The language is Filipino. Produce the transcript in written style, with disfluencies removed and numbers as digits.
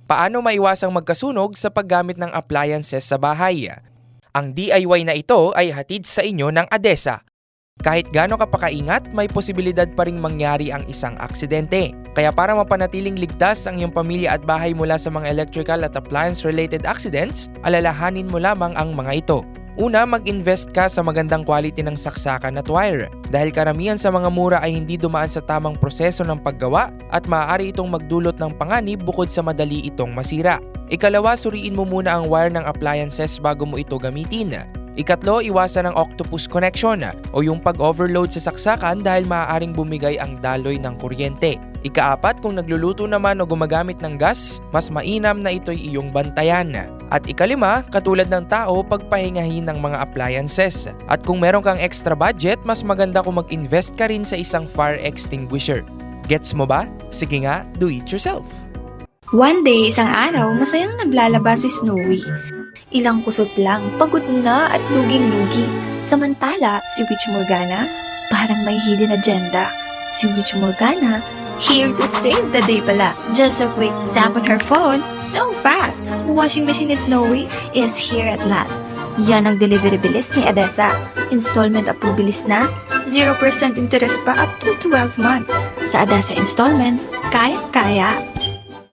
Paano maiwasang magkasunog sa paggamit ng appliances sa bahay? Ang DIY na ito ay hatid sa inyo ng ADESA. Kahit gaano ka pa kaingat, may posibilidad pa ring mangyari ang isang aksidente. Kaya para mapanatiling ligtas ang iyong pamilya at bahay mula sa mga electrical at appliance-related accidents, alalahanin mo lamang ang mga ito. Una, mag-invest ka sa magandang quality ng saksakan at wire dahil karamihan sa mga mura ay hindi dumaan sa tamang proseso ng paggawa at maaari itong magdulot ng panganib bukod sa madali itong masira. Ikalawa, suriin mo muna ang wire ng appliances bago mo ito gamitin. Ikatlo, iwasan ang octopus connection o yung pag-overload sa saksakan dahil maaaring bumigay ang daloy ng kuryente. Ikaapat, kung nagluluto naman o gumagamit ng gas, mas mainam na ito'y iyong bantayan. At ikalima, katulad ng tao, pagpahingahin ng mga appliances. At kung meron kang extra budget, mas maganda kung mag-invest ka rin sa isang fire extinguisher. Gets mo ba? Sige nga, do it yourself! One day, isang araw, masayang naglalaba si Snowy. Ilang kusot lang, pagod na at luging-lugi. Samantala, si Witch Morgana, parang may hidden agenda. Si Witch Morgana, here to save the day pala. Just a quick tap on her phone, so fast! Washing machine ni Snowy is here at last. Yan ang delivery bilis ni ADESA. Installment approve bilis na, 0% interest pa up to 12 months. Sa ADESA installment, kaya-kaya.